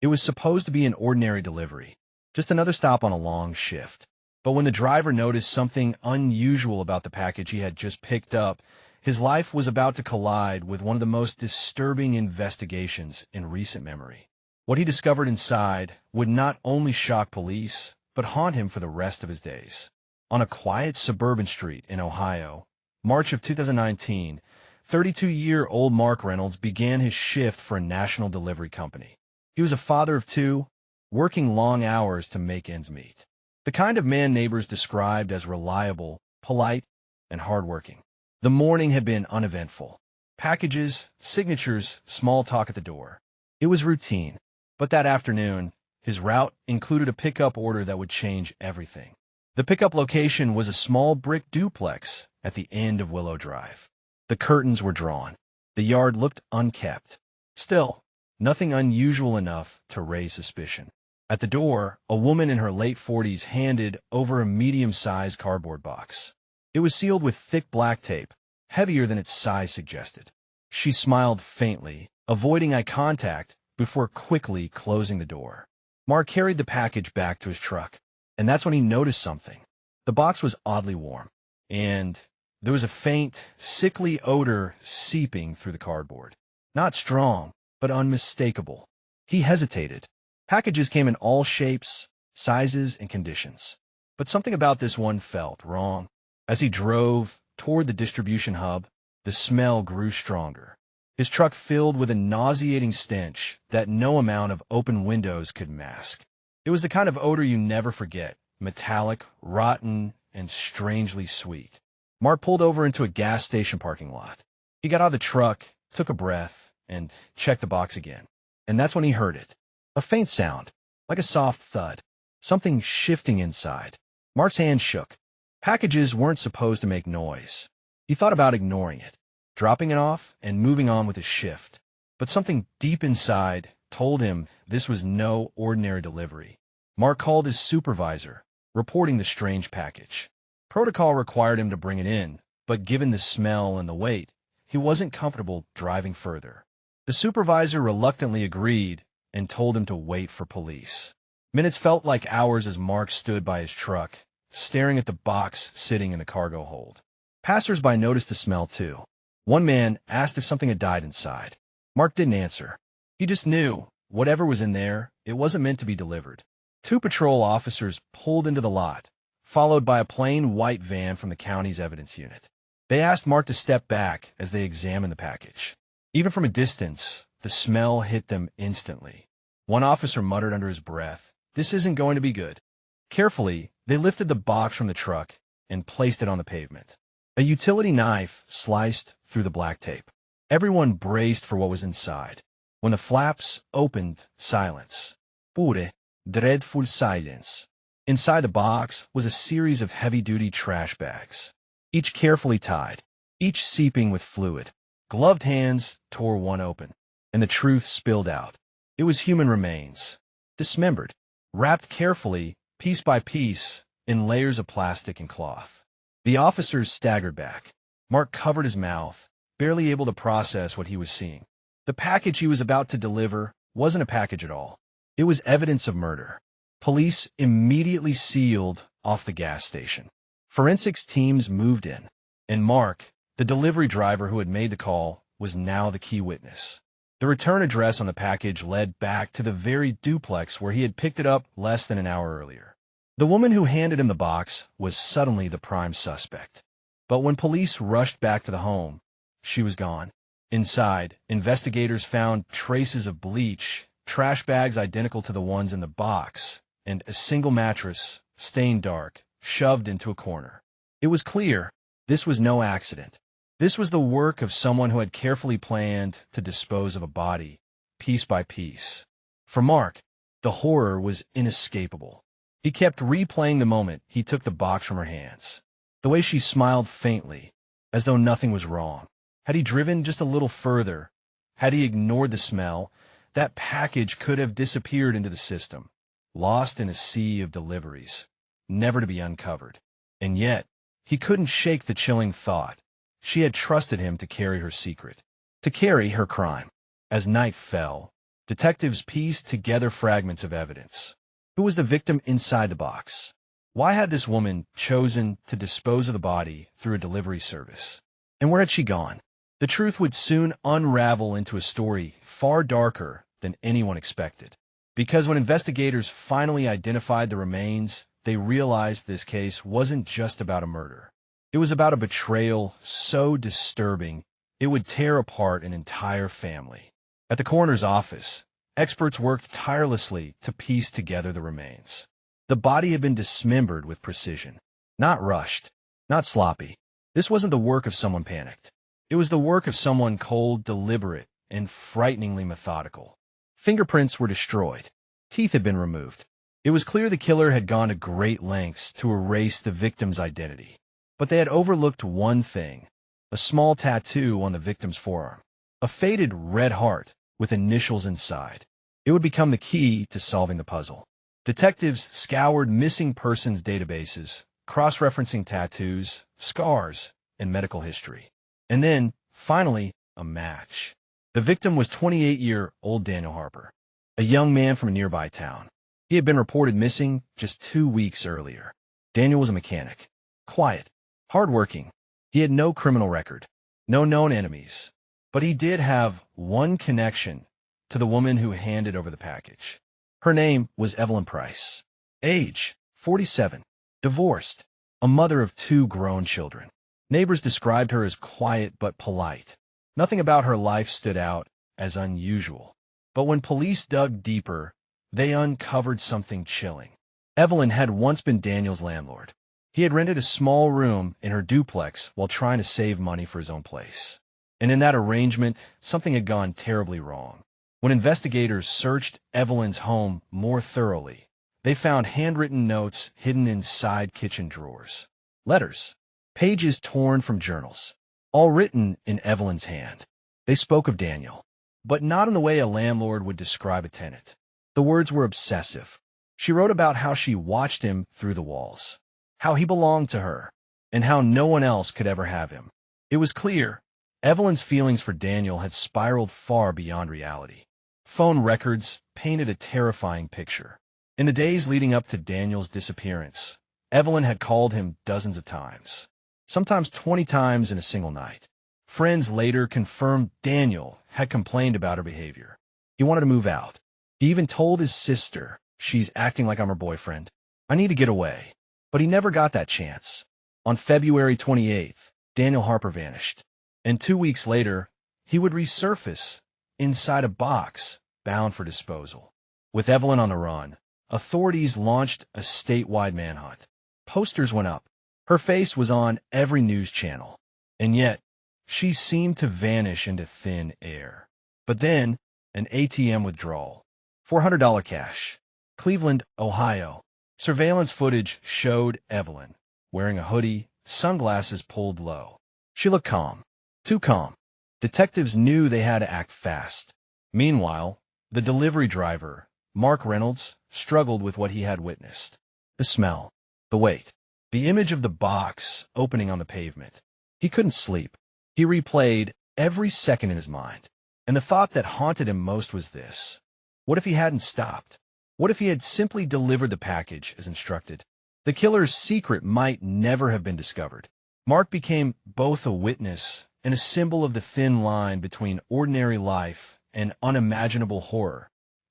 It was supposed to be an ordinary delivery, just another stop on a long shift. But when the driver noticed something unusual about the package he had just picked up, his life was about to collide with one of the most disturbing investigations in recent memory. What he discovered inside would not only shock police, but haunt him for the rest of his days. On a quiet suburban street in Ohio, March of 2019, 32-year-old Mark Reynolds began his shift for a national delivery company. He was a father of two, working long hours to make ends meet. The kind of man neighbors described as reliable, polite, and hardworking. The morning had been uneventful. Packages, signatures, small talk at the door. It was routine. But that afternoon, his route included a pickup order that would change everything. The pickup location was a small brick duplex at the end of Willow Drive. The curtains were drawn. The yard looked unkept. Still, nothing unusual enough to raise suspicion. At the door, a woman in her late 40s handed over a medium-sized cardboard box. It was sealed with thick black tape, heavier than its size suggested. She smiled faintly, avoiding eye contact before quickly closing the door. Mark carried the package back to his truck, and that's when he noticed something. The box was oddly warm, and there was a faint, sickly odor seeping through the cardboard. Not strong, but unmistakable. He hesitated. Packages came in all shapes, sizes, and conditions. But something about this one felt wrong. As he drove toward the distribution hub, the smell grew stronger. His truck filled with a nauseating stench that no amount of open windows could mask. It was the kind of odor you never forget, metallic, rotten, and strangely sweet. Mark pulled over into a gas station parking lot. He got out of the truck, took a breath, and checked the box again. And that's when he heard it. A faint sound, like a soft thud, something shifting inside. Mark's hand shook. Packages weren't supposed to make noise. He thought about ignoring it, dropping it off and moving on with his shift. But something deep inside told him this was no ordinary delivery. Mark called his supervisor, reporting the strange package. Protocol required him to bring it in, but given the smell and the weight, he wasn't comfortable driving further. The supervisor reluctantly agreed and told him to wait for police. Minutes felt like hours as Mark stood by his truck, staring at the box sitting in the cargo hold. Passers-by noticed the smell too. One man asked if something had died inside. Mark didn't answer. He just knew, whatever was in there, it wasn't meant to be delivered. Two patrol officers pulled into the lot, followed by a plain white van from the county's evidence unit. They asked Mark to step back as they examined the package. Even from a distance, the smell hit them instantly. One officer muttered under his breath, "This isn't going to be good." Carefully, they lifted the box from the truck and placed it on the pavement. A utility knife sliced through the black tape. Everyone braced for what was inside. When the flaps opened, silence. Pure, dreadful silence. Inside the box was a series of heavy-duty trash bags, each carefully tied, each seeping with fluid. Gloved hands tore one open, and the truth spilled out. It was human remains, dismembered, wrapped carefully, piece by piece, in layers of plastic and cloth. The officers staggered back. Mark covered his mouth, barely able to process what he was seeing. The package he was about to deliver wasn't a package at all. It was evidence of murder. Police immediately sealed off the gas station. Forensics teams moved in, and Mark, the delivery driver who had made the call, was now the key witness. The return address on the package led back to the very duplex where he had picked it up less than an hour earlier. The woman who handed him the box was suddenly the prime suspect. But when police rushed back to the home, she was gone. Inside, investigators found traces of bleach, trash bags identical to the ones in the box, and a single mattress, stained dark, shoved into a corner. It was clear this was no accident. This was the work of someone who had carefully planned to dispose of a body, piece by piece. For Mark, the horror was inescapable. He kept replaying the moment he took the box from her hands. The way she smiled faintly, as though nothing was wrong. Had he driven just a little further, had he ignored the smell, that package could have disappeared into the system, lost in a sea of deliveries, never to be uncovered. And yet, he couldn't shake the chilling thought. She had trusted him to carry her secret, to carry her crime. As night fell, Detectives pieced together fragments of evidence. Who was the victim inside the box? Why had this woman chosen to dispose of the body through a delivery service? And where had she gone? The truth would soon unravel into a story far darker than anyone expected. Because when investigators finally identified the remains, they realized this case wasn't just about a murder. It was about a betrayal so disturbing it would tear apart an entire family. At the coroner's office, experts worked tirelessly to piece together the remains. The body had been dismembered with precision. Not rushed, not sloppy. This wasn't the work of someone panicked. It was the work of someone cold, deliberate, and frighteningly methodical. Fingerprints were destroyed. Teeth had been removed. It was clear the killer had gone to great lengths to erase the victim's identity. But they had overlooked one thing: a small tattoo on the victim's forearm. A faded red heart with initials inside. It would become the key to solving the puzzle. Detectives scoured missing persons databases, cross-referencing tattoos, scars, and medical history. And then, finally, a match. The victim was 28-year-old Daniel Harper, a young man from a nearby town. He had been reported missing just 2 weeks earlier. Daniel was a mechanic. Quiet, hardworking. He had no criminal record, no known enemies. But he did have one connection to the woman who handed over the package. Her name was Evelyn Price. Age, 47. Divorced. A mother of 2 grown children. Neighbors described her as quiet but polite. Nothing about her life stood out as unusual. But when police dug deeper, they uncovered something chilling. Evelyn had once been Daniel's landlord. He had rented a small room in her duplex while trying to save money for his own place. And in that arrangement, something had gone terribly wrong. When investigators searched Evelyn's home more thoroughly, they found handwritten notes hidden inside kitchen drawers. Letters. Pages torn from journals. All written in Evelyn's hand. They spoke of Daniel, but not in the way a landlord would describe a tenant. The words were obsessive. She wrote about how she watched him through the walls, how he belonged to her, and how no one else could ever have him. It was clear Evelyn's feelings for Daniel had spiraled far beyond reality. Phone records painted a terrifying picture. In the days leading up to Daniel's disappearance, Evelyn had called him dozens of times, sometimes 20 times in a single night. Friends later confirmed Daniel had complained about her behavior. He wanted to move out. He even told his sister, "She's acting like I'm her boyfriend. I need to get away." But he never got that chance. On February 28th, Daniel Harper vanished. And 2 weeks later, he would resurface inside a box bound for disposal. With Evelyn on the run, authorities launched a statewide manhunt. Posters went up. Her face was on every news channel. And yet, she seemed to vanish into thin air. But then, an ATM withdrawal. $400 cash. Cleveland, Ohio. Surveillance footage showed Evelyn, wearing a hoodie, sunglasses pulled low. She looked calm. Too calm. Detectives knew they had to act fast. Meanwhile, the delivery driver, Mark Reynolds, struggled with what he had witnessed. The smell. The weight. The image of the box opening on the pavement. He couldn't sleep. He replayed every second in his mind. And the thought that haunted him most was this: what if he hadn't stopped? What if he had simply delivered the package as instructed? The killer's secret might never have been discovered. Mark became both a witness and a symbol of the thin line between ordinary life and unimaginable horror.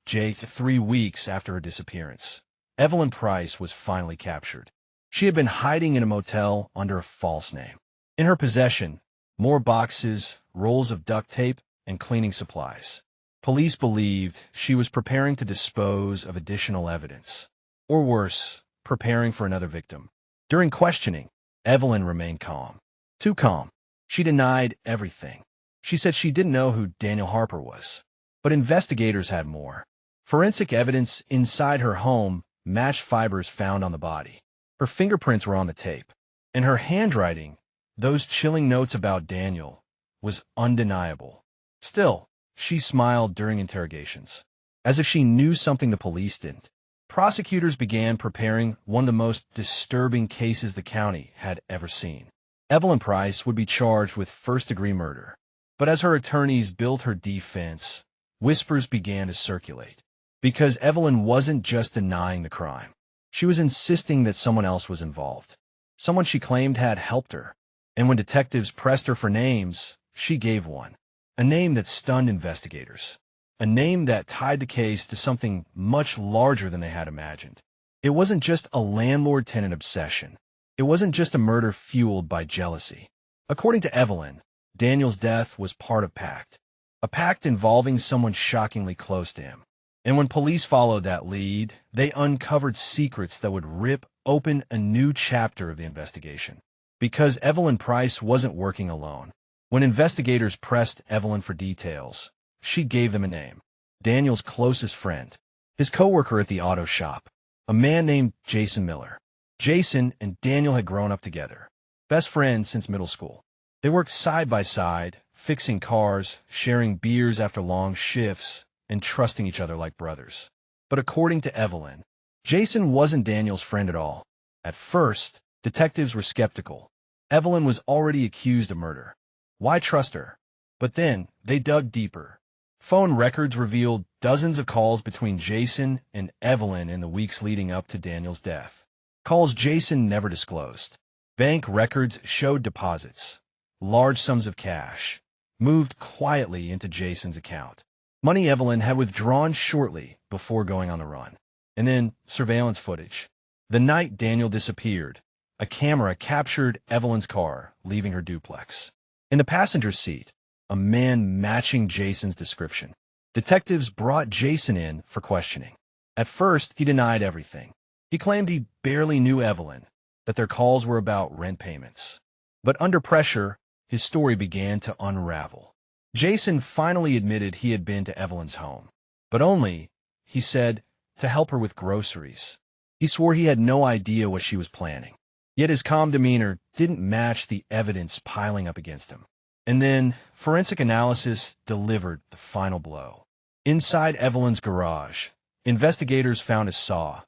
3 weeks after her disappearance, Evelyn Price was finally captured. She had been hiding in a motel under a false name. In her possession, more boxes, rolls of duct tape, and cleaning supplies. Police believed she was preparing to dispose of additional evidence. Or worse, preparing for another victim. During questioning, Evelyn remained calm. Too calm. She denied everything. She said she didn't know who Daniel Harper was. But investigators had more. Forensic evidence inside her home matched fibers found on the body. Her fingerprints were on the tape. And her handwriting, those chilling notes about Daniel, was undeniable. Still, she smiled during interrogations, as if she knew something the police didn't. Prosecutors began preparing one of the most disturbing cases the county had ever seen. Evelyn Price would be charged with first-degree murder. But as her attorneys built her defense, whispers began to circulate. Because Evelyn wasn't just denying the crime. She was insisting that someone else was involved. Someone she claimed had helped her. And when detectives pressed her for names, she gave one. A name that stunned investigators. A name that tied the case to something much larger than they had imagined. It wasn't just a landlord-tenant obsession. It wasn't just a murder fueled by jealousy. According to Evelyn, Daniel's death was part of pact. A pact involving someone shockingly close to him. And when police followed that lead, they uncovered secrets that would rip open a new chapter of the investigation. Because Evelyn Price wasn't working alone. When investigators pressed Evelyn for details, she gave them a name. Daniel's closest friend. His coworker at the auto shop. A man named Jason Miller. Jason and Daniel had grown up together. Best friends since middle school. They worked side by side, fixing cars, sharing beers after long shifts, and trusting each other like brothers. But according to Evelyn, Jason wasn't Daniel's friend at all. At first, detectives were skeptical. Evelyn was already accused of murder. Why trust her? But then, they dug deeper. Phone records revealed dozens of calls between Jason and Evelyn in the weeks leading up to Daniel's death. Calls Jason never disclosed. Bank records showed deposits. Large sums of cash. Moved quietly into Jason's account. Money Evelyn had withdrawn shortly before going on the run. And then, surveillance footage. The night Daniel disappeared, a camera captured Evelyn's car, leaving her duplex. In the passenger seat, a man matching Jason's description. Detectives brought Jason in for questioning. At first, he denied everything. He claimed he barely knew Evelyn, that their calls were about rent payments. But under pressure, his story began to unravel. Jason finally admitted he had been to Evelyn's home. But only, he said, to help her with groceries. He swore he had no idea what she was planning. Yet his calm demeanor didn't match the evidence piling up against him. And then, forensic analysis delivered the final blow. Inside Evelyn's garage, investigators found a saw,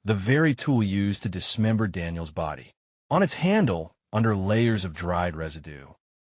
the very tool used to dismember Daniel's body. On its handle, under layers of dried residue.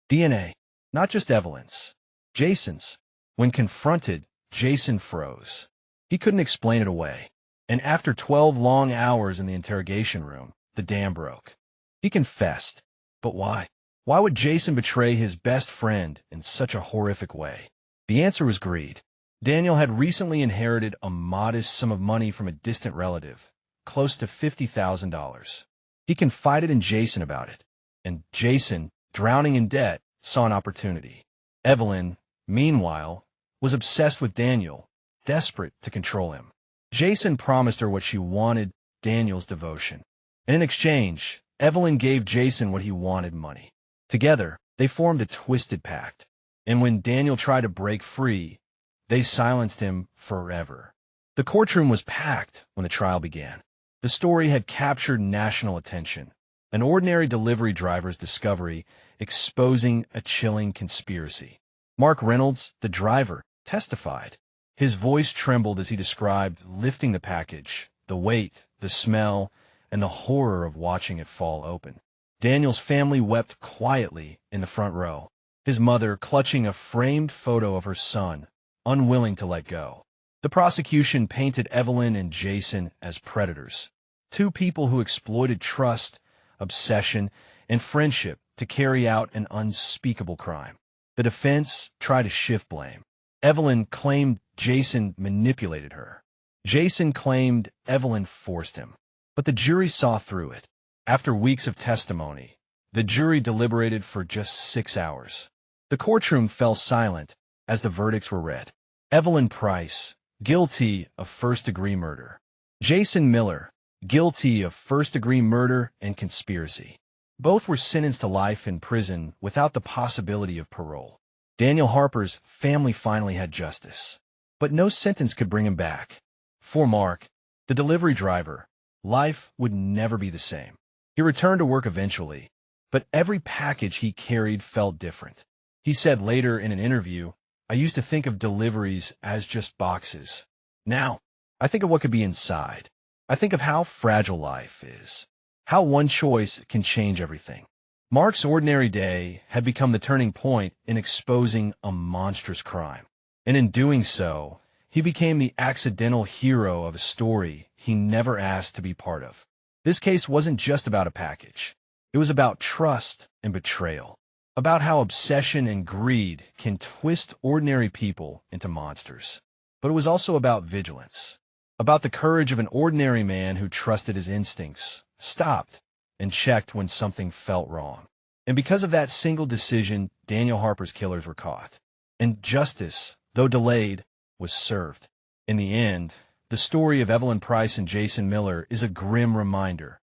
DNA, not just Evelyn's, Jason's. When confronted, Jason froze. He couldn't explain it away. And after 12 long hours in the interrogation room, the dam broke. He confessed. But why? Why would Jason betray his best friend in such a horrific way? The answer was greed. Daniel had recently inherited a modest sum of money from a distant relative, close to $50,000. He confided in Jason about it, and Jason, drowning in debt, saw an opportunity. Evelyn, meanwhile, was obsessed with Daniel, desperate to control him. Jason promised her what she wanted, Daniel's devotion. And in exchange, Evelyn gave Jason what he wanted, money. Together, they formed a twisted pact. And when Daniel tried to break free, they silenced him forever. The courtroom was packed when the trial began. The story had captured national attention. An ordinary delivery driver's discovery exposing a chilling conspiracy. Mark Reynolds, the driver, testified. His voice trembled as he described lifting the package, the weight, the smell, and the horror of watching it fall open. Daniel's family wept quietly in the front row, his mother clutching a framed photo of her son, unwilling to let go. The prosecution painted Evelyn and Jason as predators, two people who exploited trust, obsession, and friendship to carry out an unspeakable crime. The defense tried to shift blame. Evelyn claimed Jason manipulated her. Jason claimed Evelyn forced him. But the jury saw through it. After weeks of testimony, the jury deliberated for just 6 hours. The courtroom fell silent as the verdicts were read. Evelyn Price, guilty of first-degree murder. Jason Miller, guilty of first-degree murder and conspiracy. Both were sentenced to life in prison without the possibility of parole. Daniel Harper's family finally had justice. But no sentence could bring him back. For Mark, the delivery driver, life would never be the same. He returned to work eventually, but every package he carried felt different. He said later in an interview, "I used to think of deliveries as just boxes. Now, I think of what could be inside. I think of how fragile life is, how one choice can change everything." Mark's ordinary day had become the turning point in exposing a monstrous crime. And in doing so, he became the accidental hero of a story he never asked to be part of. This case wasn't just about a package. It was about trust and betrayal, about how obsession and greed can twist ordinary people into monsters. But it was also about vigilance, about the courage of an ordinary man who trusted his instincts, stopped, and checked when something felt wrong. And because of that single decision, Daniel Harper's killers were caught. And justice, though delayed, was served. In the end, the story of Evelyn Price and Jason Miller is a grim reminder.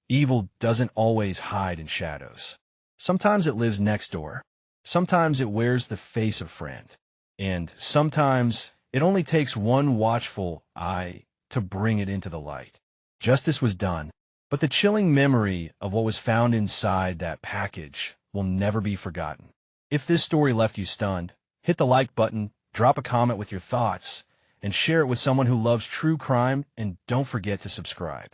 Evil doesn't always hide in shadows. Sometimes it lives next door. Sometimes it wears the face of friend. And sometimes it only takes one watchful eye to bring it into the light. Justice was done, but the chilling memory of what was found inside that package will never be forgotten. If this story left you stunned, hit the like button, drop a comment with your thoughts, and share it with someone who loves true crime, and don't forget to subscribe.